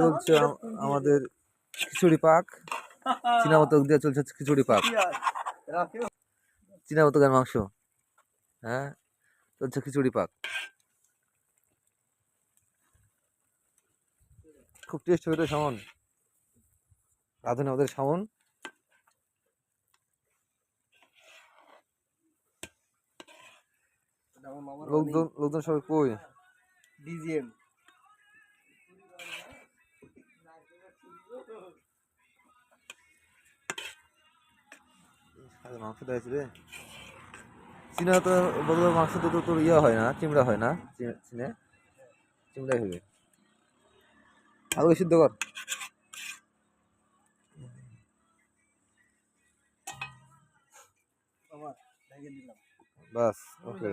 চলছে আমাদের খিচুড়ি পাক, চীনামাতক দিয়ে চলছে খিচুড়ি পাক, চীনামাতকের মাংস। হ্যাঁ, চলছে খিচুড়ি পাক, খুব টেস্ট হবে রে সামন, রাঁধুনি আমাদের সামন। লোকজন সবাই কই? ডিজিএম মাংস দিয়েছে রে। চীনা তো বলবো মাংস তো তোর ইয়ে হয় না, চিমড়া হয় না, চীনে চিমড়াই হবে। আলু সিদ্ধ কর। বাস ওকে।